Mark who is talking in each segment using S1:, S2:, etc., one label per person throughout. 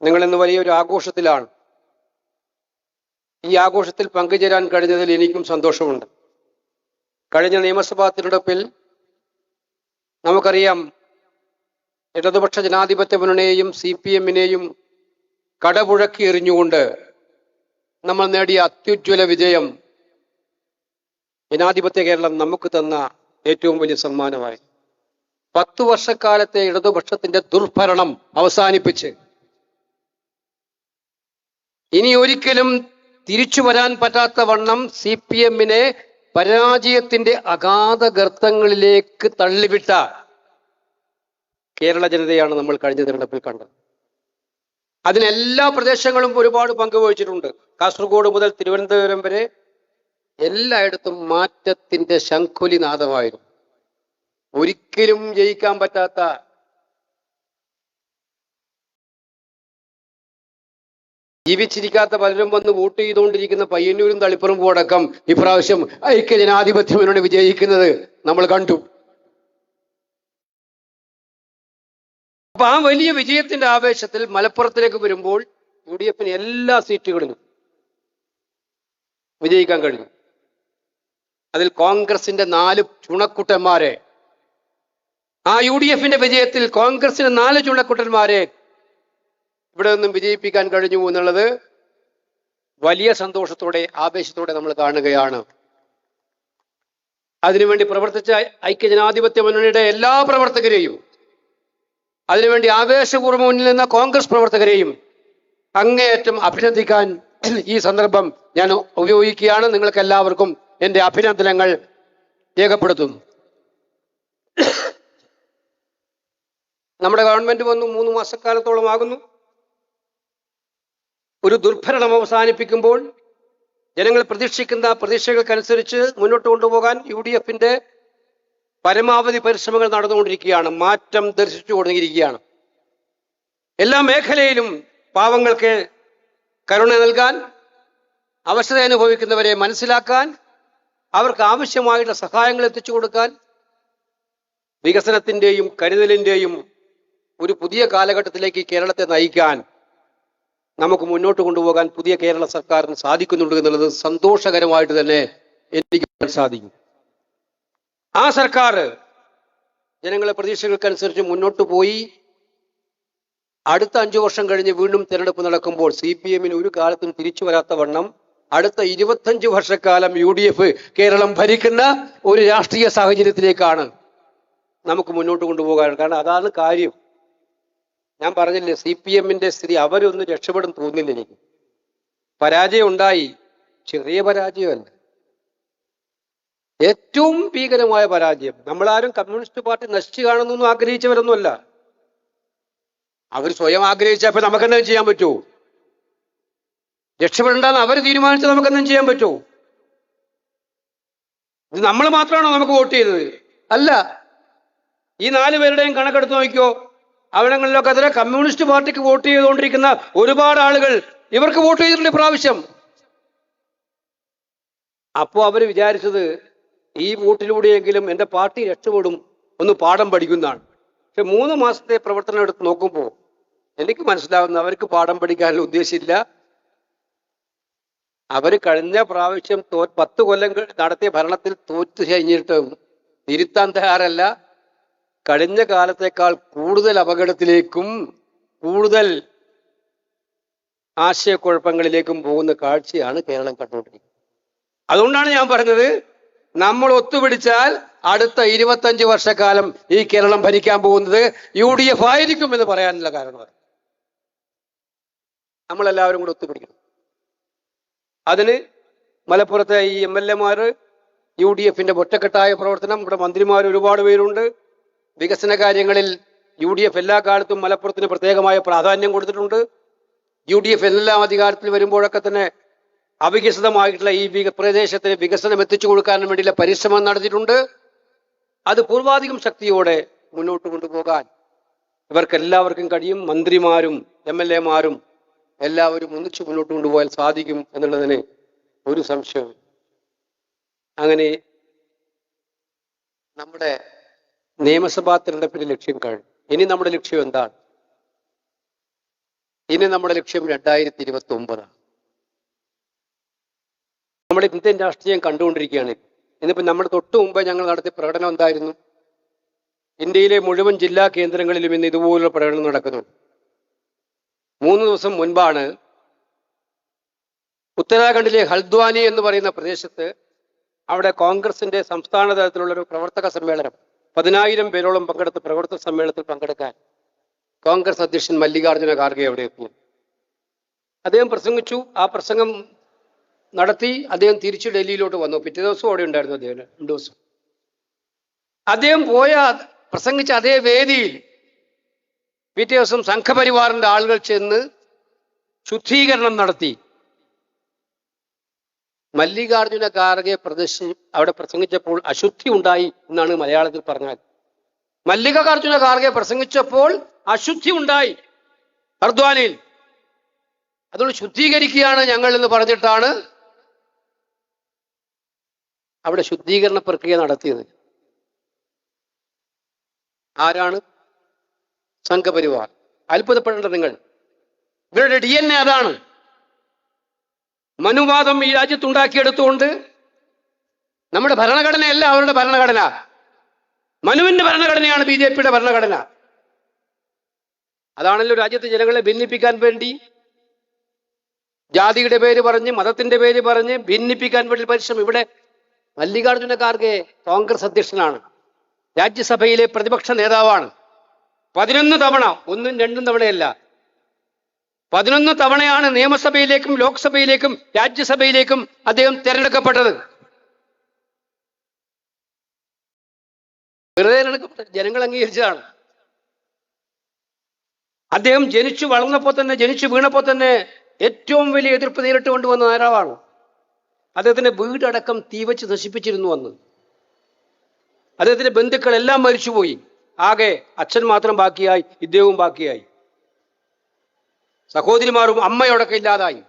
S1: നിങ്ങൾ ഇന്ന് വലിയൊരു ആഘോഷത്തിലാണ്. ഈ ആഘോഷത്തിൽ പങ്കുചേരാൻ കഴിഞ്ഞതിൽ എനിക്കും സന്തോഷമുണ്ട്. കഴിഞ്ഞ നിയമസഭാ തിരഞ്ഞെടുപ്പിൽ നമുക്കറിയാം, ഇടതുപക്ഷ ജനാധിപത്യ മുന്നണിയെയും CPM-നെയും കടപുഴക്കി എറിഞ്ഞുകൊണ്ട് നമ്മൾ നേടിയ അത്യുജ്വല വിജയം ജനാധിപത്യ കേരളം നമുക്ക് തന്ന ഏറ്റവും വലിയ സമ്മാനമായി. 10 വർഷക്കാലത്തെ ഇടതുപക്ഷത്തിന്റെ ദുർഭരണം അവസാനിപ്പിച്ച് ഇനി ഒരിക്കലും തിരിച്ചു വരാൻ പറ്റാത്ത വണ്ണം CPM-നെ പരാജയത്തിന്റെ അഗാധ ഗർത്തങ്ങളിലേക്ക് തള്ളിവിട്ട കേരള ജനതയാണ് നമ്മൾ കഴിഞ്ഞ തിരഞ്ഞെടുപ്പിൽ കണ്ടത്. അതിനെല്ലാ പ്രദേശങ്ങളും ഒരുപാട് പങ്കുവഹിച്ചിട്ടുണ്ട്. കാസർഗോഡ് മുതൽ തിരുവനന്തപുരം വരെ എല്ലായിടത്തും മാറ്റത്തിന്റെ ശംഖുലിനാദമായിരുന്നു. ഒരിക്കലും ജയിക്കാൻ പറ്റാത്ത ജീവിച്ചിരിക്കാത്ത പലരും വന്ന് വോട്ട് ചെയ്തുകൊണ്ടിരിക്കുന്ന പയ്യന്നൂരും തളിപ്പറമ്പും അടക്കം ഇപ്രാവശ്യം ഐക്യ ജനാധിപത്യ മുന്നണി വിജയിക്കുന്നത് നമ്മൾ കണ്ടു. അപ്പൊ ആ വലിയ വിജയത്തിന്റെ ആവേശത്തിൽ മലപ്പുറത്തിലേക്ക് വരുമ്പോൾ UDF-ന് എല്ലാ സീറ്റുകളിലും വിജയിക്കാൻ കഴിഞ്ഞു. അതിൽ കോൺഗ്രസിന്റെ 4 ചുണക്കുട്ടന്മാരെ, ആ UDF-ന്റെ വിജയത്തിൽ കോൺഗ്രസിന് 4 ചുണക്കുട്ടന്മാരെ ഇവിടെ നിന്നും വിജയിപ്പിക്കാൻ കഴിഞ്ഞു എന്നുള്ളത് വലിയ സന്തോഷത്തോടെ ആവേശത്തോടെ നമ്മൾ കാണുകയാണ്. അതിനുവേണ്ടി പ്രവർത്തിച്ച ഐക്യ ജനാധിപത്യ മുന്നണിയുടെ എല്ലാ പ്രവർത്തകരെയും, അതിനുവേണ്ടി ആവേശപൂർവ്വം മുന്നിൽ നിന്ന കോൺഗ്രസ് പ്രവർത്തകരെയും അങ്ങേയറ്റം അഭിനന്ദിക്കാൻ ഈ സന്ദർഭം ഞാൻ ഉപയോഗിക്കുകയാണ്. നിങ്ങൾക്ക് എല്ലാവർക്കും എൻ്റെ അഭിനന്ദനങ്ങൾ രേഖപ്പെടുത്തുന്നു. നമ്മുടെ ഗവൺമെന്റ് വന്നു 3 മാസക്കാലത്തോളം ആകുന്നു. ഒരു ദുർഭരണം അവസാനിപ്പിക്കുമ്പോൾ ജനങ്ങൾ പ്രതീക്ഷിക്കുന്ന പ്രതീക്ഷകൾക്കനുസരിച്ച് മുന്നോട്ട് കൊണ്ടുപോകാൻ UDF-ന്റെ പരമാവധി പരിശ്രമങ്ങൾ നടന്നുകൊണ്ടിരിക്കുകയാണ്. മാറ്റം ദർശിച്ചു തുടങ്ങിയിരിക്കുകയാണ്. എല്ലാ മേഖലയിലും പാവങ്ങൾക്ക് കരുണ നൽകാൻ, അവശത അനുഭവിക്കുന്നവരെ മനസ്സിലാക്കാൻ, അവർക്ക് ആവശ്യമായിട്ടുള്ള സഹായങ്ങൾ എത്തിച്ചു കൊടുക്കാൻ, വികസനത്തിന്റെയും കരുതലിന്റെയും ഒരു പുതിയ കാലഘട്ടത്തിലേക്ക് കേരളത്തെ നയിക്കാൻ, നമുക്ക് മുന്നോട്ട് കൊണ്ടുപോകാൻ പുതിയ കേരള സർക്കാരിന് സാധിക്കുന്നുണ്ട് എന്നുള്ളത് സന്തോഷകരമായിട്ട് തന്നെ എനിക്ക് സാധിക്കും. ആ സർക്കാർ ജനങ്ങളെ പ്രതീക്ഷകൾക്കനുസരിച്ച് മുന്നോട്ട് പോയി. അടുത്ത 5 വർഷം കഴിഞ്ഞ് വീണ്ടും തെരഞ്ഞെടുപ്പ് നടക്കുമ്പോൾ CPM-ന് ഒരു കാലത്തും തിരിച്ചു വരാത്ത വണ്ണം അടുത്ത 25 വർഷക്കാലം UDF കേരളം ഭരിക്കുന്ന ഒരു രാഷ്ട്രീയ സാഹചര്യത്തിലേക്കാണ് നമുക്ക് മുന്നോട്ട് കൊണ്ടുപോകാൻ. കാരണം അതാണ് കാര്യം. ഞാൻ പറഞ്ഞില്ലേ, CPM-ന്റെ സ്ഥിതി അവരൊന്നും രക്ഷപ്പെടും തോന്നില്ല എനിക്ക്. പരാജയം ഉണ്ടായി, ചെറിയ പരാജയമല്ല, ഏറ്റവും ഭീകരമായ പരാജയം. നമ്മളാരും കമ്മ്യൂണിസ്റ്റ് പാർട്ടി നശിച്ചു കാണുന്നൊന്നും ആഗ്രഹിച്ചവരൊന്നുമല്ല. അവർ സ്വയം ആഗ്രഹിച്ചപ്പോ നമുക്കെന്തെങ്കിലും ചെയ്യാൻ പറ്റുമോ? രക്ഷപ്പെടണ്ടെന്ന് അവർ തീരുമാനിച്ചാൽ നമുക്കെന്തെങ്കിലും ചെയ്യാൻ പറ്റുമോ? ഇത് നമ്മൾ മാത്രമാണോ നമുക്ക് വോട്ട് ചെയ്തത്? അല്ല. ഈ 4 പേരുടെയും കണക്കെടുത്ത് നോക്കിയോ, അവിടങ്ങളിലൊക്കെ അതിലെ കമ്മ്യൂണിസ്റ്റ് പാർട്ടിക്ക് വോട്ട് ചെയ്തുകൊണ്ടിരിക്കുന്ന ഒരുപാട് ആളുകൾ ഇവർക്ക് വോട്ട് ചെയ്തിട്ടുണ്ട് ഇപ്രാവശ്യം. അപ്പോ അവര് വിചാരിച്ചത് ഈ വോട്ടിലൂടെയെങ്കിലും എൻ്റെ പാർട്ടി രക്ഷപ്പെടും, ഒന്ന് പാഠം പഠിക്കുന്നതാണ്. പക്ഷെ 3 മാസത്തെ പ്രവർത്തനം എടുത്ത് നോക്കുമ്പോൾ എനിക്ക് മനസ്സിലാവുന്ന അവർക്ക് പാഠം പഠിക്കാനുള്ള ഉദ്ദേശമില്ല. അവര് കഴിഞ്ഞ പ്രാവശ്യം 10 കൊല്ലം നടത്തിയ ഭരണത്തിൽ തോറ്റു കഴിഞ്ഞിട്ട് തിരുത്താൻ തയ്യാറല്ല. കഴിഞ്ഞ കാലത്തേക്കാൾ കൂടുതൽ അപകടത്തിലേക്കും കൂടുതൽ ആശയക്കുഴപ്പങ്ങളിലേക്കും പോകുന്ന കാഴ്ചയാണ് കേരളം കണ്ടുകൊണ്ടിരിക്കുന്നത്. അതുകൊണ്ടാണ് ഞാൻ പറഞ്ഞത്, നമ്മൾ ഒത്തുപിടിച്ചാൽ അടുത്ത 25 വർഷക്കാലം ഈ കേരളം ഭരിക്കാൻ പോകുന്നത് UDF ആയിരിക്കും എന്ന് പറയാനുള്ള കാരണമാണ്. നമ്മളെല്ലാവരും കൂടെ ഒത്തുപിടിക്കണം. അതിന് മലപ്പുറത്തെ ഈ MLA-മാര്, UDF-ന്റെ ഒറ്റക്കെട്ടായ പ്രവർത്തനം, ഇവിടെ മന്ത്രിമാർ ഒരുപാട് പേരുണ്ട്. വികസന കാര്യങ്ങളിൽ UDF എല്ലാ കാലത്തും മലപ്പുറത്തിന് പ്രത്യേകമായ പ്രാധാന്യം കൊടുത്തിട്ടുണ്ട്. UDF എല്ലാം അധികാരത്തിൽ വരുമ്പോഴൊക്കെ തന്നെ അവികസിതമായിട്ടുള്ള ഈ പ്രദേശത്തിന് വികസനം എത്തിച്ചു കൊടുക്കാൻ വേണ്ടിയുള്ള പരിശ്രമം നടത്തിയിട്ടുണ്ട്. അത് പൂർവാധികം ശക്തിയോടെ മുന്നോട്ട് കൊണ്ടുപോകാൻ ഇവർക്കെല്ലാവർക്കും കഴിയും. മന്ത്രിമാരും MLA-മാരും എല്ലാവരും ഒന്നിച്ചു മുന്നോട്ട് കൊണ്ടുപോകാൻ സാധിക്കും എന്നുള്ളതിന് ഒരു സംശയവും. അങ്ങനെ നമ്മുടെ നിയമസഭാ തിരഞ്ഞെടുപ്പിന്റെ ലക്ഷ്യം കഴിഞ്ഞു. ഇനി നമ്മുടെ ലക്ഷ്യം എന്താണ്? ഇനി നമ്മുടെ ലക്ഷ്യം 2029. നമ്മുടെ ഇന്ത്യൻ രാഷ്ട്രീയം കണ്ടുകൊണ്ടിരിക്കുകയാണ്. ഇന്നിപ്പോ നമ്മുടെ തൊട്ടു മുമ്പ് ഞങ്ങൾ നടത്തിയ പ്രകടനം എന്തായിരുന്നു? ഇന്ത്യയിലെ മുഴുവൻ ജില്ലാ കേന്ദ്രങ്ങളിലും ഇന്ന് ഇതുപോലുള്ള പ്രകടനം നടക്കുന്നു. 3 ദിവസം മുൻപാണ് ഉത്തരാഖണ്ഡിലെ ഹൽദ്വാനി എന്ന് പറയുന്ന പ്രദേശത്ത് അവിടെ കോൺഗ്രസിന്റെ സംസ്ഥാന തലത്തിലുള്ള ഒരു പ്രവർത്തക സമ്മേളനം 10,000 പേരോളം പങ്കെടുത്ത പ്രവർത്തക സമ്മേളനത്തിൽ പങ്കെടുക്കാൻ കോൺഗ്രസ് അധ്യക്ഷൻ മല്ലികാർജുന ഖാർഗെ അവിടെ എത്തി. അദ്ദേഹം പ്രസംഗിച്ചു. ആ പ്രസംഗം നടത്തി അദ്ദേഹം തിരിച്ചു ഡൽഹിയിലോട്ട് വന്നു. പിറ്റേ ദിവസം അവിടെ ഉണ്ടായിരുന്നു അദ്ദേഹം 2 ദിവസം. അദ്ദേഹം പ്രസംഗിച്ച അതേ വേദിയിൽ പിറ്റേ ദിവസം സംഘപരിവാറിന്റെ ആളുകൾ ചെന്ന് ശുദ്ധീകരണം നടത്തി. മല്ലികാർജുന ഖാർഗെ അവിടെ പ്രസംഗിച്ചപ്പോൾ അശുദ്ധി ഉണ്ടായി എന്നാണ് മലയാളത്തിൽ പറഞ്ഞാൽ. മല്ലികാർജുന ഖാർഗെ പ്രസംഗിച്ചപ്പോൾ അശുദ്ധി ഉണ്ടായി ഹർദ്വാനിൽ. അതുകൊണ്ട് ശുദ്ധീകരിക്കുകയാണ് ഞങ്ങൾ എന്ന് പറഞ്ഞിട്ടാണ് അവിടെ ശുദ്ധീകരണ പ്രക്രിയ നടത്തിയത്. ആരാണ്? സംഘപരിവാർ. അത്ഭുതപ്പെടേണ്ട നിങ്ങൾ. ഇവരുടെ DNA അതാണ്. മനുവാദം ഈ രാജ്യത്തുണ്ടാക്കിയെടുത്തുകൊണ്ട് നമ്മുടെ ഭരണഘടനയല്ല അവരുടെ ഭരണഘടന. മനുവിന്റെ ഭരണഘടനയാണ് BJPയുടെ ഭരണഘടന. അതാണല്ലോ രാജ്യത്തെ ജനങ്ങളെ ഭിന്നിപ്പിക്കാൻ വേണ്ടി, ജാതിയുടെ പേര് പറഞ്ഞ്, മതത്തിന്റെ പേര് പറഞ്ഞ് ഭിന്നിപ്പിക്കാൻ വേണ്ടി പരിശ്രമം. ഇവിടെ മല്ലികാർജുന ഖാർഗെ കോൺഗ്രസ് അധ്യക്ഷനാണ്, രാജ്യസഭയിലെ പ്രതിപക്ഷ നേതാവാണ്. 11 തവണ, 1ഉം 2ഉം തവണയല്ല, 11 തവണയാണ് നിയമസഭയിലേക്കും ലോക്സഭയിലേക്കും രാജ്യസഭയിലേക്കും അദ്ദേഹം തിരഞ്ഞെടുക്കപ്പെട്ടത്. വെറുതെ തിരഞ്ഞെടുക്കപ്പെട്ട ജനങ്ങൾ അംഗീകരിച്ചതാണ്. അദ്ദേഹം ജനിച്ചു വളർന്നപ്പോൾ തന്നെ, ജനിച്ചു വീണപ്പോൾ തന്നെ ഏറ്റവും വലിയ എതിർപ്പ് നേരിട്ട് കൊണ്ടുവന്ന നേതാവാണ്. അദ്ദേഹത്തിന്റെ വീടടക്കം തീവച്ച് നശിപ്പിച്ചിരുന്നു അന്ന്. അദ്ദേഹത്തിന്റെ ബന്ധുക്കളെല്ലാം മരിച്ചുപോയി. ആകെ അച്ഛൻ മാത്രം ബാക്കിയായി, ഇദ്ദേഹവും ബാക്കിയായി. സഹോദരിമാരും അമ്മയോടൊക്കെ ഇല്ലാതായി.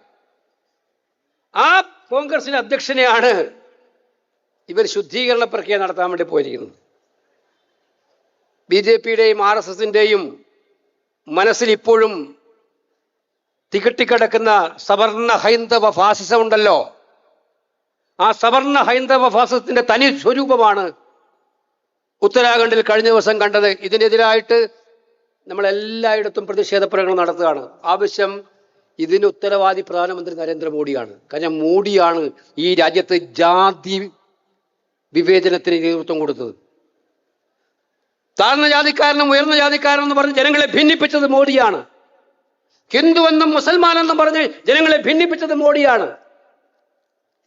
S1: ആ കോൺഗ്രസിന്റെ അധ്യക്ഷനെയാണ് ഇവർ ശുദ്ധീകരണ പ്രക്രിയ നടത്താൻ വേണ്ടി പോയിരിക്കുന്നത്. BJPയുടെയും RSSന്റെയും മനസ്സിൽ ഇപ്പോഴും തികട്ടിക്കിടക്കുന്ന സവർണ ഹൈന്ദവ ഫാസിസം ഉണ്ടല്ലോ. ആ സവർണ ഹൈന്ദവ ഫാസിസത്തിന്റെ തനി സ്വരൂപമാണ് ഉത്തരാഖണ്ഡിൽ കഴിഞ്ഞ ദിവസം കണ്ടത്. ഇതിനെതിരായിട്ട് നമ്മൾ എല്ലായിടത്തും പ്രതിഷേധ പ്രകടനം നടത്തുകയാണ്. ആവശ്യം ഇതിന് ഉത്തരവാദി പ്രധാനമന്ത്രി നരേന്ദ്രമോദിയാണ്. കാരണം മോഡിയാണ് ഈ രാജ്യത്ത് ജാതി വിവേചനത്തിന് നേതൃത്വം കൊടുത്തത്. താഴ്ന്ന ജാതിക്കാരനും ഉയർന്ന ജാതിക്കാരനും എന്ന് പറഞ്ഞ് ജനങ്ങളെ ഭിന്നിപ്പിച്ചത് മോഡിയാണ്. ഹിന്ദുവെന്നും മുസൽമാനെന്നും പറഞ്ഞ് ജനങ്ങളെ ഭിന്നിപ്പിച്ചത് മോഡിയാണ്.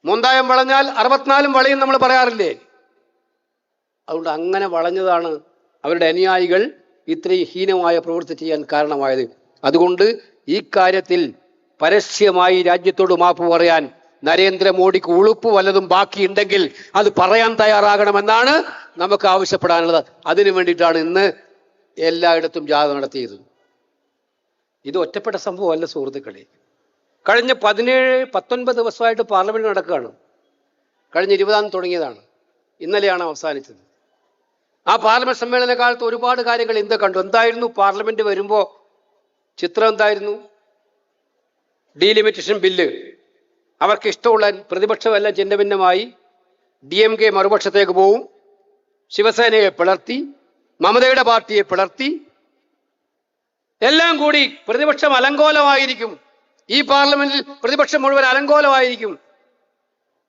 S1: മുന്തായം വളഞ്ഞാൽ 64 വളയും നമ്മൾ പറയാറില്ലേ? അതുകൊണ്ട് അങ്ങനെ വളഞ്ഞതാണ് അവരുടെ അനുയായികൾ ഇത്രയും ഹീനമായ പ്രവൃത്തി ചെയ്യാൻ കാരണമായത്. അതുകൊണ്ട് ഈ കാര്യത്തിൽ പരസ്യമായി രാജ്യത്തോട് മാപ്പ് പറയാൻ നരേന്ദ്രമോദിക്ക് ഉളുപ്പ് വല്ലതും ബാക്കിയുണ്ടെങ്കിൽ അത് പറയാൻ തയ്യാറാകണമെന്നാണ് നമുക്ക് ആവശ്യപ്പെടാനുള്ളത്. അതിനു വേണ്ടിയിട്ടാണ് ഇന്ന് എല്ലായിടത്തും ജാഥ നടത്തിയത്. ഇത് ഒറ്റപ്പെട്ട സംഭവമല്ല സുഹൃത്തുക്കളെ. കഴിഞ്ഞ 19 ദിവസമായിട്ട് പാർലമെന്റ് നടക്കുകയാണ്. കഴിഞ്ഞ 20 തുടങ്ങിയതാണ്, ഇന്നലെയാണ് അവസാനിച്ചത്. ആ പാർലമെന്റ് സമ്മേളന കാലത്ത് ഒരുപാട് കാര്യങ്ങൾ ഇന്ത്യ കണ്ടു. എന്തായിരുന്നു പാർലമെന്റ് വരുമ്പോൾ ചിത്രം? എന്തായിരുന്നു? Delimitation bill. അവർക്ക് ഇഷ്ടമുള്ള പ്രതിപക്ഷമെല്ലാം ചിഹ്ന ഭിന്നമായി DMK മറുപക്ഷത്തേക്ക് പോവും, ശിവസേനയെ പിളർത്തി, മമതയുടെ പാർട്ടിയെ പിളർത്തി, എല്ലാം കൂടി പ്രതിപക്ഷം അലങ്കോലമായിരിക്കും. ഈ പാർലമെന്റിൽ പ്രതിപക്ഷം മുഴുവൻ അലങ്കോലമായിരിക്കും.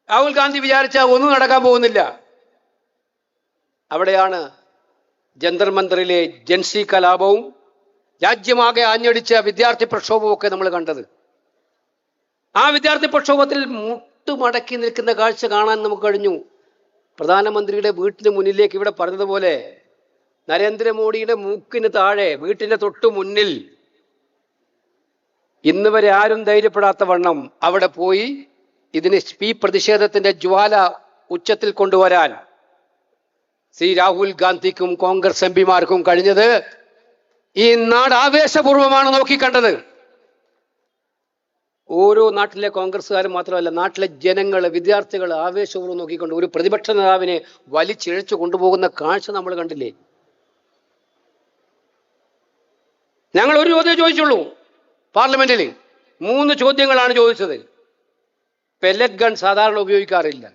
S1: രാഹുൽ ഗാന്ധി വിചാരിച്ചാൽ ഒന്നും നടക്കാൻ പോകുന്നില്ല. അവിടെയാണ് ജന്തർ മന്ദറിലെ ജൻസി കലാപവും രാജ്യമാകെ ആഞ്ഞടിച്ച വിദ്യാർത്ഥി പ്രക്ഷോഭവും ഒക്കെ നമ്മൾ കണ്ടത്. ആ വിദ്യാർത്ഥി പ്രക്ഷോഭത്തിൽ മുട്ടുമടക്കി നിൽക്കുന്ന കാഴ്ച കാണാൻ നമുക്ക് കഴിഞ്ഞു. പ്രധാനമന്ത്രിയുടെ വീട്ടിന് മുന്നിലേക്ക്, ഇവിടെ പറഞ്ഞതുപോലെ നരേന്ദ്രമോദിയുടെ മൂക്കിന് താഴെ വീട്ടിന്റെ തൊട്ടു മുന്നിൽ ഇന്ന് വരെ ആരും ധൈര്യപ്പെടാത്ത വണ്ണം അവിടെ പോയി ഈ പ്രതിഷേധത്തിന്റെ ജ്വാല ഉച്ചത്തിൽ കൊണ്ടുവരാൻ ശ്രീ രാഹുൽ ഗാന്ധിക്കും കോൺഗ്രസ് MPമാർക്കും കഴിഞ്ഞത് ഈ നാട് ആവേശപൂർവ്വമാണ് നോക്കിക്കണ്ടത്. ഓരോ നാട്ടിലെ കോൺഗ്രസ്സുകാരും മാത്രമല്ല, നാട്ടിലെ ജനങ്ങൾ, വിദ്യാർത്ഥികൾ ആവേശപൂർവ്വം നോക്കിക്കൊണ്ട് ഒരു പ്രതിപക്ഷ നേതാവിനെ വലിച്ചിഴച്ചു കൊണ്ടുപോകുന്ന കാഴ്ച നമ്മൾ കണ്ടില്ലേ? ഞങ്ങൾ ഒരു ചോദ്യം ചോദിച്ചുള്ളൂ. പാർലമെന്റിൽ 3 ചോദ്യങ്ങളാണ് ചോദിച്ചത്. പെല്ലറ്റ് ഗൺ സാധാരണ ഉപയോഗിക്കാറില്ല.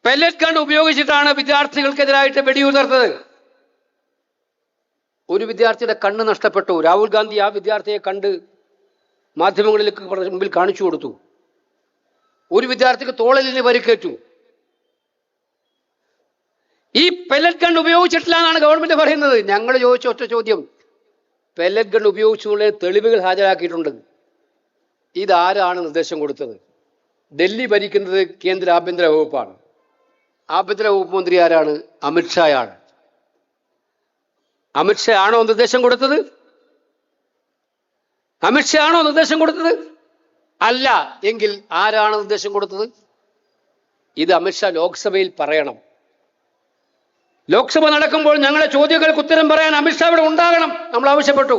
S1: പെല്ലറ്റ് ഗൺ ഉപയോഗിച്ചിട്ടാണ് വിദ്യാർത്ഥികൾക്കെതിരായിട്ട് വെടിയുതിർത്തത്. ഒരു വിദ്യാർത്ഥിയുടെ കണ്ണ് നഷ്ടപ്പെട്ടു. രാഹുൽ ഗാന്ധി ആ വിദ്യാർത്ഥിയെ കണ്ട് മാധ്യമങ്ങളിലേക്ക് മുമ്പിൽ കാണിച്ചു കൊടുത്തു. ഒരു വിദ്യാർത്ഥിക്ക് തോളലിന് പരിക്കേറ്റു. ഈ പെല്ലറ്റ് ഗൺ ഉപയോഗിച്ചിട്ടില്ല എന്നാണ് ഗവൺമെന്റ് പറയുന്നത്. ഞങ്ങൾ ചോദിച്ച ഒറ്റ ചോദ്യം, പെല്ലറ്റ് ഗൺ ഉപയോഗിച്ചുള്ള തെളിവുകൾ ഹാജരാക്കിയിട്ടുണ്ട്. ഇതാരാണ് നിർദ്ദേശം കൊടുത്തത്? ഡൽഹി ഭരിക്കുന്നത് കേന്ദ്ര ആഭ്യന്തര വകുപ്പാണ്. ആഭ്യന്തര വകുപ്പ് മന്ത്രി ആരാണ്? അമിത്ഷായാണ്. അമിത്ഷാ ആണോ നിർദ്ദേശം കൊടുത്തത്? അമിത്ഷാ ആണോ നിർദ്ദേശം കൊടുത്തത്? അല്ല എങ്കിൽ ആരാണ് നിർദ്ദേശം കൊടുത്തത്? ഇത് അമിത്ഷാ ലോക്സഭയിൽ പറയണം. ലോക്സഭ നടക്കുമ്പോൾ ഞങ്ങളുടെ ചോദ്യങ്ങൾക്ക് ഉത്തരം പറയാൻ അമിത്ഷാ ഇവിടെ ഉണ്ടാകണം. നമ്മൾ ആവശ്യപ്പെട്ടു.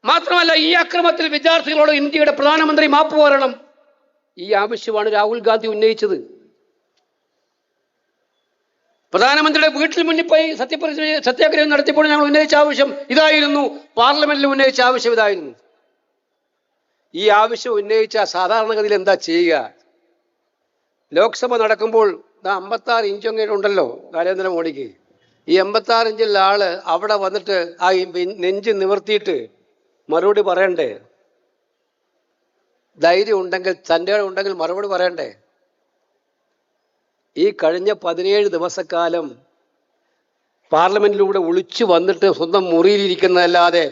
S1: മാത്രമല്ല, ഈ അക്രമത്തിൽ വിദ്യാർത്ഥികളോട് ഇന്ത്യയുടെ പ്രധാനമന്ത്രി മാപ്പ് പറയണം. ഈ ആവശ്യമാണ് രാഹുൽ ഗാന്ധി ഉന്നയിച്ചത്. പ്രധാനമന്ത്രിയുടെ വീട്ടിൽ മുന്നിൽ പോയി സത്യാഗ്രഹം നടത്തിയപ്പോൾ ഞങ്ങൾ ഉന്നയിച്ച ആവശ്യം ഇതായിരുന്നു. പാർലമെന്റിൽ ഉന്നയിച്ച ആവശ്യം ഇതായിരുന്നു. ഈ ആവശ്യം ഉന്നയിച്ച സാധാരണഗതിയിൽ എന്താ ചെയ്യുക? ലോക്സഭ നടക്കുമ്പോൾ 56 ഇഞ്ച് ഉണ്ടല്ലോ നരേന്ദ്രമോദിക്ക്. ഈ 56 ഇഞ്ചുള്ള ആള് അവിടെ വന്നിട്ട് ആ നെഞ്ച് നിവർത്തിയിട്ട് മറുപടി പറയണ്ടേ? ധൈര്യം ഉണ്ടെങ്കിൽ, തൻ്റെ ഉണ്ടെങ്കിൽ മറുപടി പറയണ്ടേ? ഈ കഴിഞ്ഞ 17 ദിവസക്കാലം പാർലമെന്റിലൂടെ ഒളിച്ചു വന്നിട്ട് സ്വന്തം മുറിയിലിരിക്കുന്നതല്ലാതെ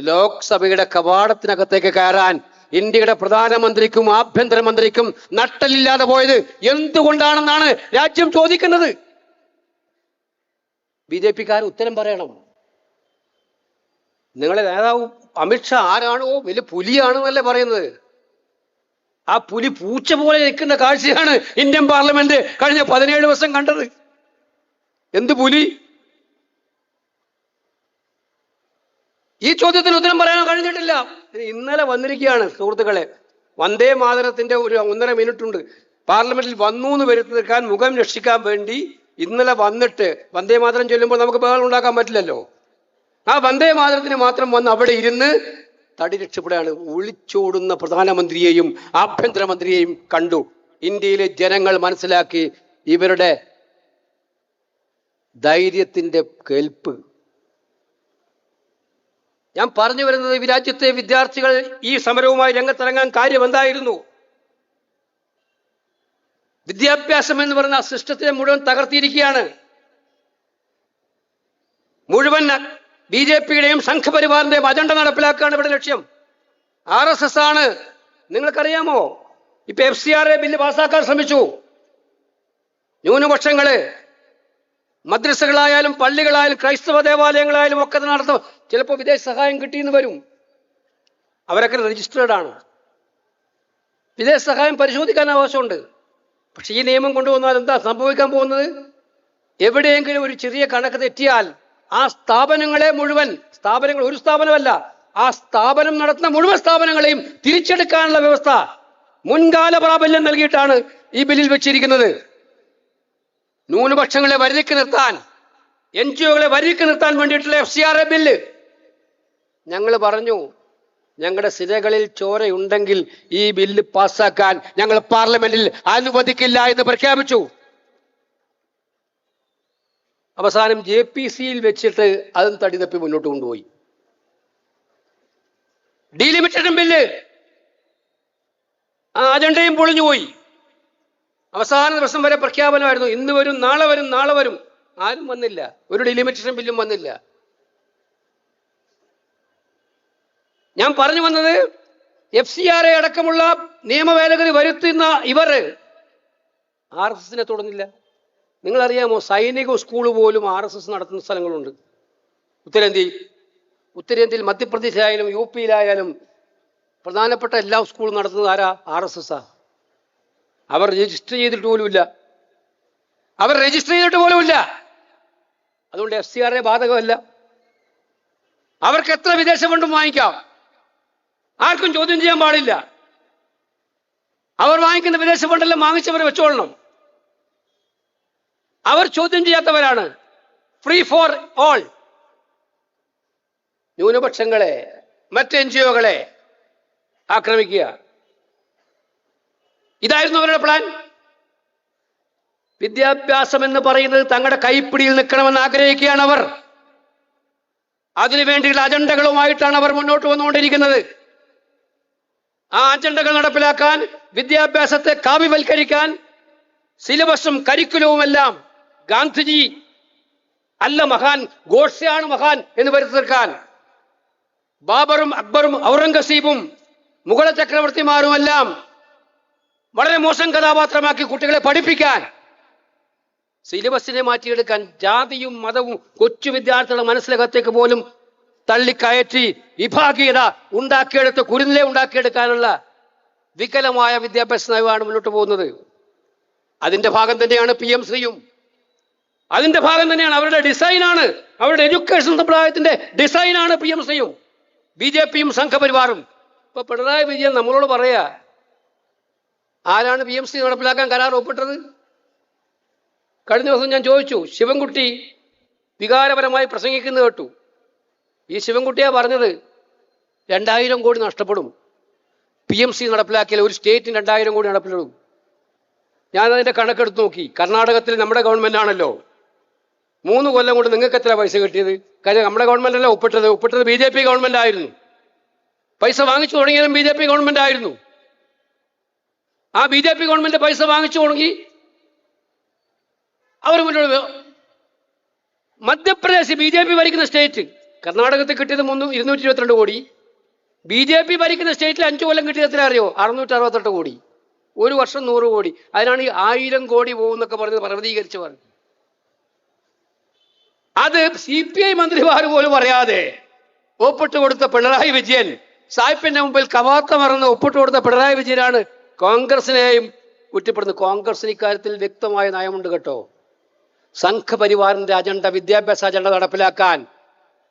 S1: ലോക്സഭയുടെ കവാടത്തിനകത്തേക്ക് കയറാൻ ഇന്ത്യയുടെ പ്രധാനമന്ത്രിക്കും ആഭ്യന്തരമന്ത്രിക്കും നട്ടലില്ലാതെ പോയത് എന്തുകൊണ്ടാണെന്നാണ് രാജ്യം ചോദിക്കുന്നത്. BJP-ക്കാർ ഉത്തരം പറയണം. നിങ്ങളെ നേതാവ് അമിത്ഷാ ആരാണോ വലിയ പുലിയാണെന്നല്ലേ പറയുന്നത്. ആ പുലി പൂച്ച പോലെ നിൽക്കുന്ന കാഴ്ചയാണ് ഇന്ത്യൻ പാർലമെന്റ് കഴിഞ്ഞ 17 ദിവസം കണ്ടത്. എന്ത് പുലി? ഈ ചോദ്യത്തിന് ഉത്തരം പറയാൻ കഴിഞ്ഞിട്ടില്ല. ഇന്നലെ വന്നിരിക്കുകയാണ് സുഹൃത്തുക്കളെ. വന്ദേ മാതരത്തിന്റെ ഒരു 1.5 മിനിറ്റ് ഉണ്ട്. പാർലമെന്റിൽ വന്നു എന്ന് വരുത്തി തീർക്കാൻ, മുഖം രക്ഷിക്കാൻ വേണ്ടി ഇന്നലെ വന്നിട്ട് വന്ദേ മാതരം ചൊല്ലുമ്പോൾ നമുക്ക് ബഹളം ഉണ്ടാക്കാൻ പറ്റില്ലല്ലോ. ആ വന്ദേ മാതരത്തിന് മാത്രം വന്ന് അവിടെ ഇരുന്ന് തടി രക്ഷപ്പെടുകയാണ്. ഒളിച്ചോടുന്ന പ്രധാനമന്ത്രിയെയും ആഭ്യന്തരമന്ത്രിയെയും കണ്ടു. ഇന്ത്യയിലെ ജനങ്ങൾ മനസ്സിലാക്കി ഇവരുടെ ധൈര്യത്തിന്റെ കേൾപ്പ്. ഞാൻ പറഞ്ഞു വരുന്നത്, ഈ രാജ്യത്തെ വിദ്യാർത്ഥികൾ ഈ സമരവുമായി രംഗത്തിറങ്ങാൻ കാര്യം എന്തായിരുന്നു? വിദ്യാഭ്യാസം എന്ന് പറയുന്ന ആ സിസ്റ്റത്തെ മുഴുവൻ തകർത്തിയിരിക്കുകയാണ്. മുഴുവൻ BJP-യുടെയും സംഘപരിവാറിന്റെയും അജണ്ട നടപ്പിലാക്കുകയാണ് ഇവിടെ ലക്ഷ്യം. RSS ആണ്. നിങ്ങൾക്കറിയാമോ, ഇപ്പൊ FCRA ബില്ല് പാസ്സാക്കാൻ ശ്രമിച്ചു. ന്യൂനപക്ഷങ്ങള് മദ്രസകളായാലും പള്ളികളായാലും ക്രൈസ്തവ ദേവാലയങ്ങളായാലും ഒക്കെ നടത്തും. ചിലപ്പോൾ വിദേശ സഹായം കിട്ടിയെന്ന് വരും. അവരൊക്കെ രജിസ്റ്റേർഡ് ആണ്. വിദേശ സഹായം പരിശോധിക്കാൻ ആവശ്യമുണ്ട്. പക്ഷെ ഈ നിയമം കൊണ്ടുവന്നാൽ എന്താ സംഭവിക്കാൻ പോകുന്നത്? എവിടെയെങ്കിലും ഒരു ചെറിയ കണക്ക് തെറ്റിയാൽ ആ സ്ഥാപനങ്ങളെ മുഴുവൻ, സ്ഥാപനങ്ങൾ ഒരു സ്ഥാപനമല്ല, ആ സ്ഥാപനം നടത്തുന്ന മുഴുവൻ സ്ഥാപനങ്ങളെയും തിരിച്ചെടുക്കാനുള്ള വ്യവസ്ഥ മുൻകാല പ്രാബല്യം നൽകിയിട്ടാണ് ഈ ബില്ലിൽ വെച്ചിരിക്കുന്നത്. ന്യൂനപക്ഷങ്ങളെ വരിക്ക് നിർത്താൻ, NGO-കളെ വരിക്ക് നിർത്താൻ വേണ്ടിയിട്ടുള്ള FCRA ബില്ല്. ഞങ്ങൾ പറഞ്ഞു, ഞങ്ങളുടെ സിരകളിൽ ചോരയുണ്ടെങ്കിൽ ഈ ബില്ല് പാസ്സാക്കാൻ ഞങ്ങൾ പാർലമെന്റിൽ അനുവദിക്കില്ല എന്ന് പ്രഖ്യാപിച്ചു. അവസാനം JPC-യിൽ വെച്ചിട്ട് അതും തടി തപ്പി മുന്നോട്ട് കൊണ്ടുപോയി. ഡീലിമിറ്റേഷൻ ബില്ല് ആ അജണ്ടയും പൊളിഞ്ഞുപോയി. അവസാന ദിവസം വരെ പ്രഖ്യാപനമായിരുന്നു, ഇന്ന് വരും, നാളെ വരും, നാളെ വരും. ആരും വന്നില്ല. ഒരു ഡീലിമിറ്റേഷൻ ബില്ലും വന്നില്ല. ഞാൻ പറഞ്ഞു വന്നത്, FCRA അടക്കമുള്ള നിയമ ഭേദഗതി വരുത്തുന്ന ഇവർ RSS-നെ തുടർന്നില്ല. നിങ്ങളറിയാമോ, സൈനിക സ്കൂൾ പോലും RSS നടത്തുന്ന സ്ഥലങ്ങളുണ്ട് ഉത്തരേന്ത്യയിൽ. മധ്യപ്രദേശിലായാലും UP-യിലായാലും പ്രധാനപ്പെട്ട എല്ലാ സ്കൂളും നടത്തുന്നത് ആരാ? RSS-ആ. അവർ രജിസ്റ്റർ ചെയ്തിട്ട് പോലുമില്ല. അതുകൊണ്ട് FCRA ബാധകമല്ല. അവർക്ക് എത്ര വിദേശ ഫണ്ടും വാങ്ങിക്കാം. ആർക്കും ചോദ്യം ചെയ്യാൻ പാടില്ല. അവർ വാങ്ങിക്കുന്ന വിദേശ ഫണ്ടെല്ലാം വാങ്ങിച്ചവരെ വെച്ചോളണം. അവർ ചോദ്യം ചെയ്യാത്തവരാണ്. Free for all. ന്യൂനപക്ഷങ്ങളെ, മറ്റ് NGO-കളെ ആക്രമിക്കുക. ഇതായിരുന്നു അവരുടെ പ്ലാൻ. വിദ്യാഭ്യാസം എന്ന് പറയുന്നത് തങ്ങളുടെ കൈപ്പിടിയിൽ നിൽക്കണമെന്ന് ആഗ്രഹിക്കുകയാണ് അവർ. അതിനുവേണ്ടിയുള്ള അജണ്ടകളുമായിട്ടാണ് അവർ മുന്നോട്ട് വന്നുകൊണ്ടിരിക്കുന്നത്. ആ അജണ്ടകൾ നടപ്പിലാക്കാൻ, വിദ്യാഭ്യാസത്തെ കാവ്യവൽക്കരിക്കാൻ, സിലബസും കരിക്കുലവുമെല്ലാം ഗാന്ധിജി അല്ല മഹാൻ, ഗോഡ്സെയാണ് മഹാൻ എന്ന് വരുത്തി തീർക്കാൻ, ബാബറും അക്ബറും ഔറംഗസീബും മുഗള ചക്രവർത്തിമാരുമെല്ലാം വളരെ മോശം കഥാപാത്രമാക്കി കുട്ടികളെ പഠിപ്പിക്കാൻ, സിലബസിനെ മാറ്റിയെടുക്കാൻ, ജാതിയും മതവും കൊച്ചു വിദ്യാർത്ഥികളുടെ മനസ്സിലകത്തേക്ക് പോലും തള്ളിക്കയറ്റി വിഭാഗീയത ഉണ്ടാക്കിയെടുത്ത് കുരുന്നിലെ ഉണ്ടാക്കിയെടുക്കാനുള്ള വികലമായ വിദ്യാഭ്യാസ നയമാണ് മുന്നോട്ട് പോകുന്നത്. അതിന്റെ ഭാഗം തന്നെയാണ് PMCയും. അതിന്റെ ഭാഗം തന്നെയാണ് അവരുടെ ഡിസൈനാണ്, അവരുടെ എഡ്യൂക്കേഷൻ സമ്പ്രദായത്തിന്റെ ഡിസൈനാണ് PMCയും BJPയും സംഘപരിവാറും. ഇപ്പൊ പിണറായി വിജയൻ നമ്മളോട് പറയാ, ആരാണ് PMC നടപ്പിലാക്കാൻ കരാർ ഒപ്പിട്ടത്? കഴിഞ്ഞ ദിവസം ഞാൻ ചോദിച്ചു, ശിവൻകുട്ടി വികാരപരമായി പ്രസംഗിക്കുന്നത് കേട്ടു. ഈ ശിവൻകുട്ടിയാ പറഞ്ഞത് 2000 കോടി നഷ്ടപ്പെടും PMC നടപ്പിലാക്കിയാൽ. ഒരു സ്റ്റേറ്റിന് 2000 കോടി നടപ്പിലിടും. ഞാനതിൻ്റെ കണക്കെടുത്ത് നോക്കി. കർണാടകത്തിൽ നമ്മുടെ ഗവൺമെൻറ് ആണല്ലോ. 3 കൊല്ലം കൊണ്ട് നിങ്ങൾക്ക് എത്ര പൈസ കിട്ടിയത്? കാര്യം നമ്മുടെ ഗവൺമെൻറ് അല്ല ഒപ്പിട്ടത് BJP ഗവൺമെൻറ് ആയിരുന്നു. പൈസ വാങ്ങിച്ചു തുടങ്ങിയതും BJP ഗവൺമെൻറ് ആയിരുന്നു. ആ BJP ഗവൺമെൻറ് പൈസ വാങ്ങിച്ചു തുടങ്ങി അവർ മുന്നോട്ട്. മധ്യപ്രദേശ് BJP ഭരിക്കുന്ന സ്റ്റേറ്റ്, കർണാടകത്തിൽ കിട്ടിയത് 222 കോടി. BJP ഭരിക്കുന്ന സ്റ്റേറ്റിൽ 5 കൊല്ലം കിട്ടിയത് എത്ര അറിയോ? 668 കോടി. ഒരു വർഷം 100 കോടി. അതിനാണ് ഈ 1000 കോടി പോകുന്നൊക്കെ പറഞ്ഞത് പർവ്വതീകരിച്ചവർ. അത് CPI മന്ത്രിമാർ പോലും അറിയാതെ ഒപ്പിട്ട് കൊടുത്ത പിണറായി വിജയൻ, സായിപ്പിന്റെ മുമ്പിൽ കവാത്ത മറന്ന് ഒപ്പിട്ട് കൊടുത്ത പിണറായി വിജയനാണ് കോൺഗ്രസിനെയും കുറ്റപ്പെടുന്നത്. കോൺഗ്രസിന് ഇക്കാര്യത്തിൽ വ്യക്തമായ നയമുണ്ട് കേട്ടോ. സംഘപരിവാറിന്റെ അജണ്ട, വിദ്യാഭ്യാസ അജണ്ട നടപ്പിലാക്കാൻ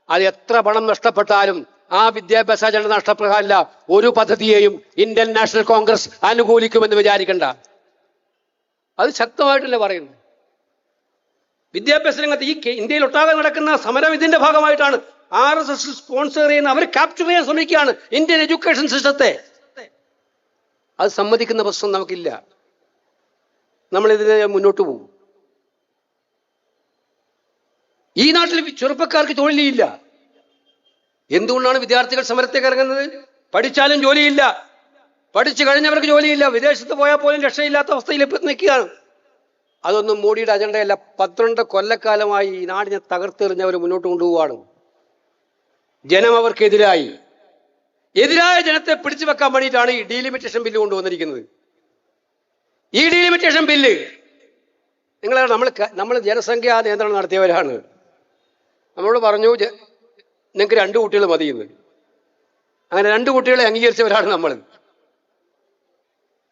S1: അത് എത്ര പണം നഷ്ടപ്പെട്ടാലും ആ വിദ്യാഭ്യാസ അജണ്ട നഷ്ടപ്പെടാനില്ല. ഒരു പദ്ധതിയെയും ഇന്ത്യൻ നാഷണൽ കോൺഗ്രസ് അനുകൂലിക്കുമെന്ന് വിചാരിക്കണ്ട. അത് ശക്തമായിട്ടല്ലേ പറയുന്നു. വിദ്യാഭ്യാസ രംഗത്ത് ഈ ഇന്ത്യയിൽ ഒട്ടാകെ നടക്കുന്ന സമരം ഇതിന്റെ ഭാഗമായിട്ടാണ്. RSS സ്പോൺസർ ചെയ്യുന്ന, അവർ ക്യാപ്ചർ ചെയ്യാൻ ശ്രമിക്കുകയാണ് ഇന്ത്യൻ എഡ്യൂക്കേഷൻ സിസ്റ്റത്തെ. അത് സമ്മതിക്കുന്ന പ്രശ്നം നമുക്കില്ല. നമ്മളിതിനെ മുന്നോട്ട് പോകും. ഈ നാട്ടിൽ ചെറുപ്പക്കാർക്ക് തൊഴിലില്ല. എന്തുകൊണ്ടാണ് വിദ്യാർത്ഥികൾ സമരത്തേക്ക് ഇറങ്ങുന്നത്? പഠിച്ചാലും ജോലിയില്ല, പഠിച്ചു കഴിഞ്ഞവർക്ക് ജോലിയില്ല, വിദേശത്ത് പോയാൽ പോലും രക്ഷയില്ലാത്ത അവസ്ഥയിൽ നിൽക്കുകയാണ്. അതൊന്നും മോഡിയുടെ അജണ്ടയല്ല. 12 കൊല്ലക്കാലമായി ഈ നാടിനെ തകർത്തെറിഞ്ഞവർ മുന്നോട്ട് കൊണ്ടുപോവാണ്. ജനം അവർക്കെതിരായി. എതിരായ ജനത്തെ പിടിച്ചു വെക്കാൻ വേണ്ടിയിട്ടാണ് ഈ ഡീലിമിറ്റേഷൻ ബില്ല് കൊണ്ടുവന്നിരിക്കുന്നത്. ഈ ഡീലിമിറ്റേഷൻ ബില്ല് നമ്മൾ ജനസംഖ്യാ നിയന്ത്രണം നടത്തിയവരാണ്. നമ്മളോട് പറഞ്ഞു നിങ്ങൾക്ക് 2 കുട്ടികൾ മതിയെന്ന്. അങ്ങനെ 2 കുട്ടികളെ അംഗീകരിച്ചവരാണ് നമ്മൾ.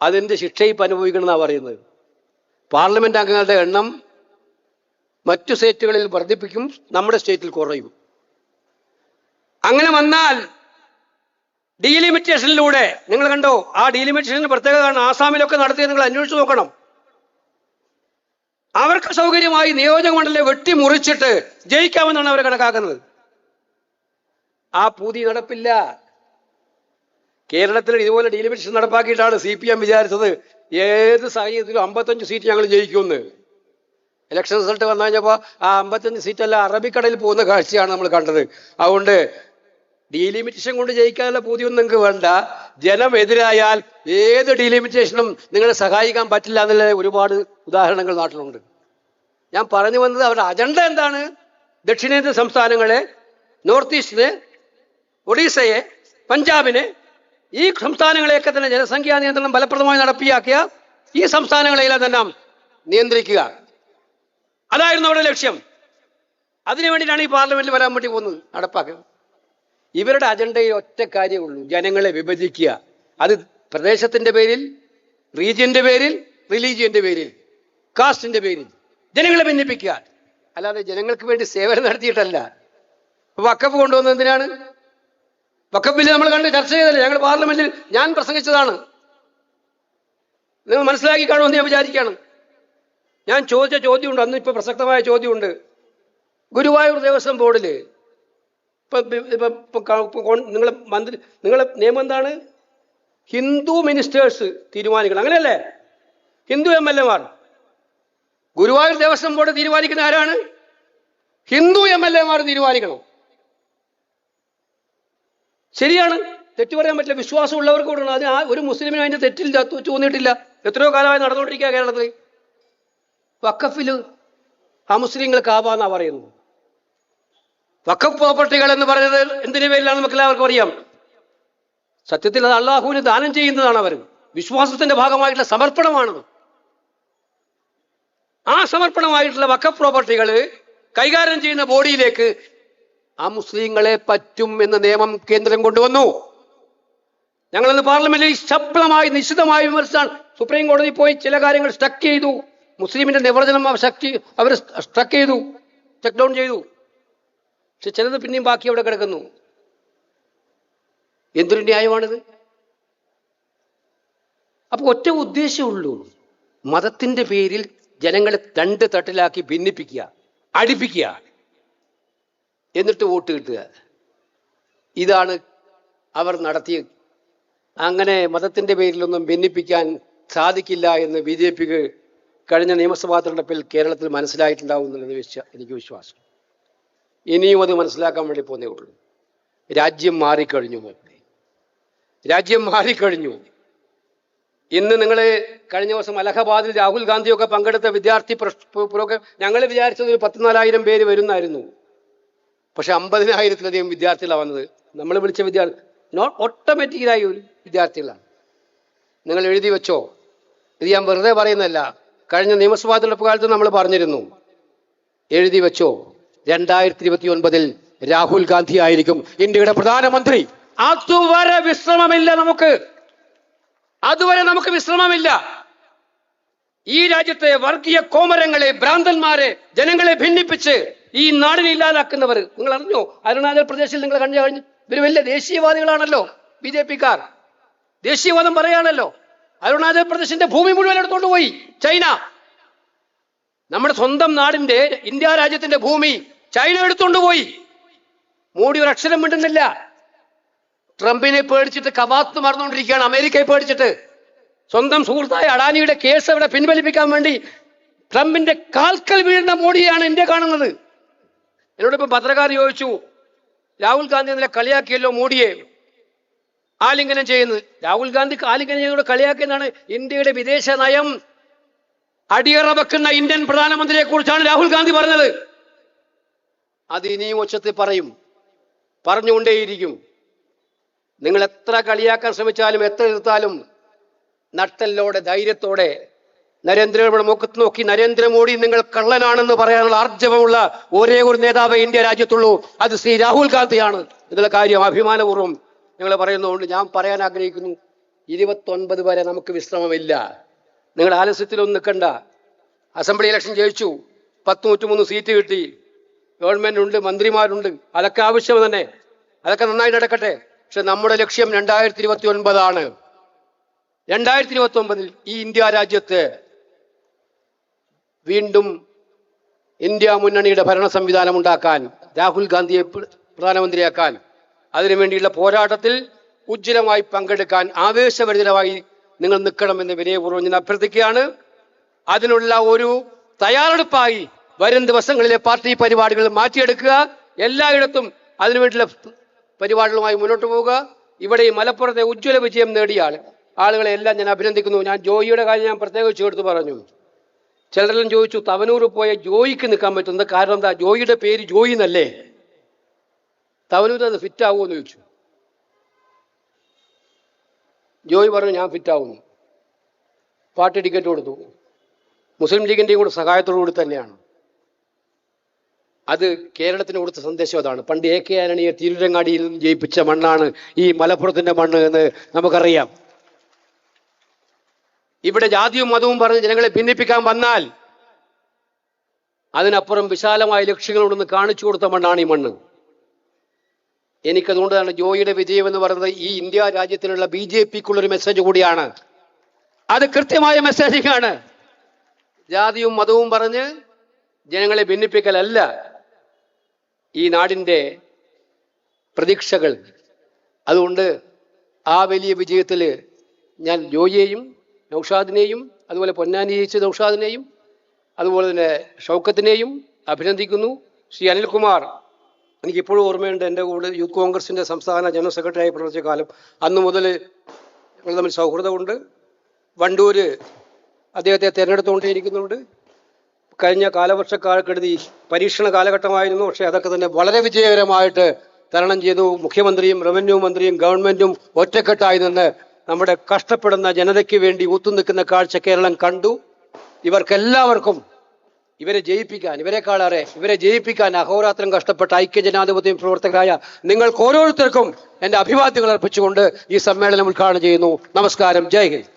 S1: അതിൻ്റെ ശിക്ഷ ഇപ്പം അനുഭവിക്കണമെന്നാണ് പറയുന്നത്. പാർലമെന്റ് അംഗങ്ങളുടെ എണ്ണം മറ്റു സ്റ്റേറ്റുകളിൽ വർദ്ധിപ്പിക്കും, നമ്മുടെ സ്റ്റേറ്റിൽ കുറയും. അങ്ങനെ വന്നാൽ ഡീലിമിറ്റേഷനിലൂടെ, നിങ്ങൾ കണ്ടോ ആ ഡീലിമിറ്റേഷന് പ്രത്യേകതയാണ്. ആസാമിലൊക്കെ നടത്തിയത് നിങ്ങൾ അന്വേഷിച്ച് നോക്കണം. അവർക്ക് സൗകര്യമായി നിയോജക മണ്ഡലം വെട്ടിമുറിച്ചിട്ട് ജയിക്കാമെന്നാണ് അവർ കണക്കാക്കുന്നത്. ആ പൂതി നടപ്പില്ല. കേരളത്തിൽ ഇതുപോലെ ഡീലിമിറ്റേഷൻ നടപ്പാക്കിയിട്ടാണ് CPM വിചാരിച്ചത് ഏത് സാഹചര്യത്തിലും 55 സീറ്റ് ഞങ്ങൾ ജയിക്കുമെന്ന്. ഇലക്ഷൻ റിസൾട്ട് വന്നു കഴിഞ്ഞപ്പോൾ ആ 55 സീറ്റല്ല അറബിക്കടലിൽ പോകുന്ന കാഴ്ചയാണ് നമ്മൾ കണ്ടത്. അതുകൊണ്ട് ഡീലിമിറ്റേഷൻ കൊണ്ട് ജയിക്കാനുള്ള പൂതിയൊന്നും നിങ്ങൾക്ക് വേണ്ട. ജനം എതിരായാൽ ഏത് ഡീലിമിറ്റേഷനും നിങ്ങളെ സഹായിക്കാൻ പറ്റില്ല എന്നുള്ള ഒരുപാട് ഉദാഹരണങ്ങൾ നാട്ടിലുണ്ട്. ഞാൻ പറഞ്ഞു വന്നത് അവരുടെ അജണ്ട എന്താണ്? ദക്ഷിണേന്ത്യൻ സംസ്ഥാനങ്ങളെ, നോർത്ത് ഈസ്റ്റിനെ, ഒഡീസയെ, പഞ്ചാബിനെ, ഈ സംസ്ഥാനങ്ങളെയൊക്കെ തന്നെ ജനസംഖ്യാ നിയന്ത്രണം ഫലപ്രദമായി നടപ്പിലാക്കിയ ഈ സംസ്ഥാനങ്ങളെല്ലാം തന്നെ നിയന്ത്രിക്കുക. അതായിരുന്നു അവരുടെ ലക്ഷ്യം. അതിനു വേണ്ടിയിട്ടാണ് ഈ പാർലമെന്റിൽ വരാൻ വേണ്ടി പോകുന്നത്, നടപ്പാക്കുക. ഇവരുടെ അജണ്ടയിൽ ഒറ്റ കാര്യമുള്ളൂ, ജനങ്ങളെ വിഭജിക്കുക. അത് പ്രദേശത്തിന്റെ പേരിൽ, റീജിയന്റെ പേരിൽ, റിലീജിയന്റെ പേരിൽ, കാസ്റ്റിന്റെ പേരിൽ ജനങ്ങളെ ഭിന്നിപ്പിക്കുക. അല്ലാതെ ജനങ്ങൾക്ക് വേണ്ടി സേവനം നടത്തിയിട്ടല്ല. വഖഫ് കൊണ്ടുവന്നത് എന്തിനാണ്? വഖഫ് ബില്ല് നമ്മൾ കണ്ട് ചർച്ച ചെയ്തല്ലേ, ഞങ്ങൾ പാർലമെന്റിൽ ഞാൻ പ്രസംഗിച്ചതാണ്. നിങ്ങൾ മനസ്സിലാക്കി കാണുമെന്ന് ഞാൻ വിചാരിക്കുകയാണ്. ഞാൻ ചോദിച്ച ചോദ്യമുണ്ട്, അന്ന് ഇപ്പൊ പ്രസക്തമായ ചോദ്യമുണ്ട്. ഗുരുവായൂർ ദേവസ്വം ബോർഡിൽ നിങ്ങളെ നിയമം എന്താണ്? ഹിന്ദു മിനിസ്റ്റേഴ്സ് തീരുമാനിക്കണം, അങ്ങനെയല്ലേ? ഹിന്ദു MLA മാർ. ഗുരുവായൂർ ദേവസ്വം ബോർഡ് തീരുമാനിക്കുന്ന ആരാണ്? ഹിന്ദു MLA മാർ തീരുമാനിക്കണം. ശരിയാണ്, തെറ്റു പറയാൻ പറ്റില്ല. വിശ്വാസമുള്ളവർക്ക് കൂടെ അത് ഒരു മുസ്ലിമിനും അതിന്റെ തെറ്റിൽ തോന്നിയിട്ടില്ല. എത്രയോ കാലമായി നടന്നുകൊണ്ടിരിക്കുക കേരളത്തിൽ. വഖഫിൽ മുസ്ലിങ്ങൾക്ക് ആവാന്നാ പറയുന്നത്. വഖഫ് പ്രോപ്പർട്ടികൾ എന്ന് പറയുന്നത് എന്തിനു പേരിലാണ് നമുക്ക് എല്ലാവർക്കും അറിയാം. സത്യത്തിൽ അത് അള്ളാഹുവിന് ദാനം ചെയ്യുന്നതാണ്. അവർ വിശ്വാസത്തിന്റെ ഭാഗമായിട്ടുള്ള സമർപ്പണമാണത്. ആ സമർപ്പണമായിട്ടുള്ള വഖഫ് പ്രോപ്പർട്ടികൾ കൈകാര്യം ചെയ്യുന്ന ബോഡിയിലേക്ക് മുസ്ലിങ്ങളെ പറ്റും എന്ന നിയമം കേന്ദ്രം കൊണ്ടുവന്നു. ഞങ്ങളന്ന് പാർലമെന്റിൽ ശബ്ദമായി നിശ്ചിതമായി വിമർശിച്ചാണ്. സുപ്രീം കോടതി പോയി ചില കാര്യങ്ങൾ സ്റ്റക്ക് ചെയ്തു. മുസ്ലിമിന്റെ നിർവചനം അവർ സ്റ്റക്ക് ചെയ്തു, സ്റ്റക്ക് ഡൗൺ ചെയ്തു. പക്ഷെ ചിലത് പിന്നെയും ബാക്കി അവിടെ കിടക്കുന്നു. എന്തൊരു ന്യായമാണിത്? അപ്പൊ ഒറ്റ ഉദ്ദേശമുള്ളൂ, മതത്തിന്റെ പേരിൽ ജനങ്ങളെ രണ്ട് തട്ടിലാക്കി ഭിന്നിപ്പിക്കുക, അടിപ്പിക്കുക, എന്നിട്ട് വോട്ട് കിട്ടുക. ഇതാണ് അവർ നടത്തിയ. അങ്ങനെ മതത്തിന്റെ പേരിലൊന്നും ഭിന്നിപ്പിക്കാൻ സാധിക്കില്ല എന്ന് BJPക്ക് കഴിഞ്ഞ നിയമസഭാ തെരഞ്ഞെടുപ്പിൽ കേരളത്തിൽ മനസ്സിലായിട്ടുണ്ടാവും എന്നുള്ളത് എനിക്ക് വിശ്വാസം. ഇനിയും അത് മനസ്സിലാക്കാൻ വേണ്ടി പോന്നേ ഉള്ളൂ. രാജ്യം മാറിക്കഴിഞ്ഞു. രാജ്യം മാറിക്കഴിഞ്ഞു. ഇന്ന് നിങ്ങൾ കഴിഞ്ഞ ദിവസം അലഹബാദിൽ രാഹുൽ ഗാന്ധിയൊക്കെ പങ്കെടുത്ത വിദ്യാർത്ഥി ഞങ്ങൾ വിചാരിച്ചത് ഒരു 14,000 പേര് വരുന്നായിരുന്നു. പക്ഷെ 50,000-ലധികം വിദ്യാർത്ഥികളാണ് വന്നത്. നമ്മൾ വിളിച്ച ഓട്ടോമാറ്റിക്കലായി ഒരു വിദ്യാർത്ഥികളാണ്. നിങ്ങൾ എഴുതി വെച്ചോ, ഇത് ഞാൻ വെറുതെ പറയുന്നതല്ല. കഴിഞ്ഞ നിയമസഭാ തെരഞ്ഞെടുപ്പ് കാലത്ത് നമ്മൾ പറഞ്ഞിരുന്നു, എഴുതി വെച്ചോ, 2029 രാഹുൽ ഗാന്ധി ആയിരിക്കും ഇന്ത്യയുടെ പ്രധാനമന്ത്രി. അതുവരെ വിശ്രമമില്ല നമുക്ക്. അതുവരെ നമുക്ക് വിശ്രമമില്ല. ഈ രാജ്യത്തെ വർഗീയ കോമരങ്ങളെ, ഭ്രാന്തന്മാരെ, ജനങ്ങളെ ഭിന്നിപ്പിച്ച് ഈ നാടിനെ ഇല്ലാതാക്കുന്നവർ നിങ്ങൾ അറിഞ്ഞോ? അരുണാചൽ പ്രദേശിൽ നിങ്ങൾ കഴിഞ്ഞു. ഇവർ വലിയ ദേശീയവാദികളാണല്ലോ BJPക്കാർ. ദേശീയവാദം പറയാണല്ലോ. അരുണാചൽ പ്രദേശിന്റെ ഭൂമി മുഴുവൻ എടുത്തോണ്ട് പോയി ചൈന. നമ്മുടെ സ്വന്തം നാടിന്റെ, ഇന്ത്യ രാജ്യത്തിന്റെ ഭൂമി ചൈന എടുത്തോണ്ട് പോയി. മോഡി ഒരു അക്ഷരം മിണ്ടുന്നില്ല. ട്രംപിനെ പേടിച്ചിട്ട് കവാത്ത് മറന്നുകൊണ്ടിരിക്കുകയാണ്. അമേരിക്കയെ പേടിച്ചിട്ട്. സ്വന്തം സുഹൃത്തായ അഡാനിയുടെ കേസ് അവിടെ പിൻവലിപ്പിക്കാൻ വേണ്ടി ട്രംപിന്റെ കാൽക്കൽ വീഴുന്ന മോഡിയാണ് ഇന്ത്യ കാണുന്നത്. എന്നോടിപ്പം പത്രക്കാർ ചോദിച്ചു, രാഹുൽ ഗാന്ധി ഇന്നലെ കളിയാക്കിയല്ലോ മോഡിയെ ആലിംഗനം ചെയ്യുന്നത്. രാഹുൽ ഗാന്ധി ആലിംഗനം ചെയ്യുന്നത് കളിയാക്കിയെന്നാണ്. ഇന്ത്യയുടെ വിദേശ നയം അടിയറ വെക്കുന്ന ഇന്ത്യൻ പ്രധാനമന്ത്രിയെ കുറിച്ചാണ് രാഹുൽ ഗാന്ധി പറഞ്ഞത്. അത് ഇനിയും ഉച്ചത്തിൽ പറയും, പറഞ്ഞുകൊണ്ടേയിരിക്കും. നിങ്ങൾ എത്ര കളിയാക്കാൻ ശ്രമിച്ചാലും എത്ര എതിർത്താലും നട്ടലോടെ, ധൈര്യത്തോടെ നരേന്ദ്രമോദിയുടെ മുഖത്ത് നോക്കി, നരേന്ദ്രമോദി നിങ്ങൾ കള്ളനാണെന്ന് പറയാനുള്ള ആർജവമുള്ള ഒരേ ഒരു നേതാവേ ഇന്ത്യ രാജ്യത്തുള്ളൂ, അത് ശ്രീ രാഹുൽ ഗാന്ധിയാണ് എന്നുള്ള കാര്യം അഭിമാനപൂർവ്വം നിങ്ങൾ പറയുന്നതുകൊണ്ട് ഞാൻ പറയാൻ ആഗ്രഹിക്കുന്നു. 29 വരെ നമുക്ക് വിശ്രമമില്ല. നിങ്ങൾ ആലസ്യത്തിലൊന്നും നിൽക്കണ്ട. അസംബ്ലി ഇലക്ഷൻ ജയിച്ചു, 103 സീറ്റ് കിട്ടി, ഗവൺമെന്റ് ഉണ്ട്, മന്ത്രിമാരുണ്ട്, അതൊക്കെ ആവശ്യം തന്നെ, അതൊക്കെ നന്നായിട്ട് നടക്കട്ടെ. പക്ഷെ നമ്മുടെ ലക്ഷ്യം 2029 2029 ഈ ഇന്ത്യ രാജ്യത്ത് വീണ്ടും ഇന്ത്യ മുന്നണിയുടെ ഭരണ സംവിധാനം ഉണ്ടാക്കാൻ, രാഹുൽ ഗാന്ധിയെ പ്രധാനമന്ത്രിയാക്കാൻ, അതിനുവേണ്ടിയുള്ള പോരാട്ടത്തിൽ ഉജ്ജ്വലമായി പങ്കെടുക്കാൻ ആവേശഭരിതമായി നിങ്ങൾ നിൽക്കണമെന്ന് വിനയപൂർവ്വം ഞാൻ അഭ്യർത്ഥിക്കുകയാണ്. അതിനുള്ള ഒരു തയ്യാറെടുപ്പായി വരും ദിവസങ്ങളിലെ പാർട്ടി പരിപാടികൾ മാറ്റിയെടുക്കുക. എല്ലായിടത്തും അതിനുവേണ്ടിയുള്ള പരിപാടികളുമായി മുന്നോട്ട് പോവുക. ഇവിടെ ഈ മലപ്പുറത്തെ ഉജ്ജ്വല വിജയം നേടിയ ആളുകളെ എല്ലാം ഞാൻ അഭിനന്ദിക്കുന്നു. ഞാൻ ജോയിയുടെ കാര്യം ഞാൻ പ്രത്യേകിച്ച് എടുത്ത് പറഞ്ഞു. ചിലരെല്ലാം ചോദിച്ചു, തവനൂർ പോയ ജോയിക്ക് നിൽക്കാൻ പറ്റുന്നത് കാരണം എന്താ? ജോയിയുടെ പേര് ജോയി എന്നല്ലേ? തവനൂർ അത് ഫിറ്റ് ആവുമെന്ന് ചോദിച്ചു. ജോയി പറഞ്ഞു ഞാൻ ഫിറ്റ് ആവുന്നു. പാർട്ടി ടിക്കറ്റ് കൊടുത്തു. മുസ്ലിം ലീഗിന്റെയും കൂടെ സഹായത്തോടുകൂടി തന്നെയാണ്. അത് കേരളത്തിന് കൊടുത്ത സന്ദേശം അതാണ്. പണ്ട് AK ആന്റണിയെ തിരുരങ്ങാടിയിൽ നിന്ന് ജയിപ്പിച്ച മണ്ണാണ് ഈ മലപ്പുറത്തിന്റെ മണ്ണ് എന്ന് നമുക്കറിയാം. ഇവിടെ ജാതിയും മതവും പറഞ്ഞ് ജനങ്ങളെ ഭിന്നിപ്പിക്കാൻ വന്നാൽ അതിനപ്പുറം വിശാലമായ ലക്ഷ്യങ്ങളോടൊന്ന് കാണിച്ചു കൊടുത്ത മണ്ണാണ് ഈ മണ്ണ്. എനിക്കതുകൊണ്ടാണ് ജോയിയുടെ വിജയം എന്ന് പറയുന്നത് ഈ ഇന്ത്യ രാജ്യത്തിനുള്ള BJPക്കുള്ളൊരു മെസ്സേജ് കൂടിയാണ്. അത് കൃത്യമായ മെസ്സേജിംഗ് ആണ്. ജാതിയും മതവും പറഞ്ഞ് ജനങ്ങളെ ഭിന്നിപ്പിക്കലല്ല ഈ നാടിന്റെ പ്രതീക്ഷകൾ. അതുകൊണ്ട് ആ വലിയ വിജയത്തിൽ ഞാൻ ജോയിയെയും നൗഷാദിനെയും അതുപോലെ പൊന്നാനി ജയിച്ച നൗഷാദിനെയും അതുപോലെ തന്നെ ഷൗക്കത്തിനെയും അഭിനന്ദിക്കുന്നു. ശ്രീ അനിൽകുമാർ, എനിക്കിപ്പോഴും ഓർമ്മയുണ്ട്, എൻ്റെ കൂടെ യൂത്ത് കോൺഗ്രസിൻ്റെ സംസ്ഥാന ജനറൽ സെക്രട്ടറിയായി പ്രവർത്തിച്ച കാലം. അന്നു മുതൽ ഞങ്ങൾ തമ്മിൽ സൗഹൃദമുണ്ട്. വണ്ടൂർ അദ്ദേഹത്തെ തിരഞ്ഞെടുത്തുകൊണ്ടേയിരിക്കുന്നുണ്ട്. കഴിഞ്ഞ കാലവർഷക്കാലക്കെടുതി പരീക്ഷണ കാലഘട്ടമായിരുന്നു. പക്ഷേ അതൊക്കെ തന്നെ വളരെ വിജയകരമായിട്ട് തരണം ചെയ്തു. മുഖ്യമന്ത്രിയും റവന്യൂ മന്ത്രിയും ഗവൺമെൻറ്റും ഒറ്റക്കെട്ടായി നിന്ന് നമ്മുടെ കഷ്ടപ്പെടുന്ന ജനതയ്ക്ക് വേണ്ടി ഒത്തുനിൽക്കുന്ന കാഴ്ച കേരളം കണ്ടു. ഇവർക്കെല്ലാവർക്കും ഇവരെ ജയിപ്പിക്കാൻ അഹോരാത്രം കഷ്ടപ്പെട്ട ഐക്യജനാധിപത്യ പ്രവർത്തകരായ നിങ്ങൾക്ക് ഓരോരുത്തർക്കും എൻ്റെ അഭിവാദ്യങ്ങൾ അർപ്പിച്ചുകൊണ്ട് ഈ സമ്മേളനം ഉദ്ഘാടനം ചെയ്യുന്നു. നമസ്കാരം. ജയ് ഹിന്ദ്.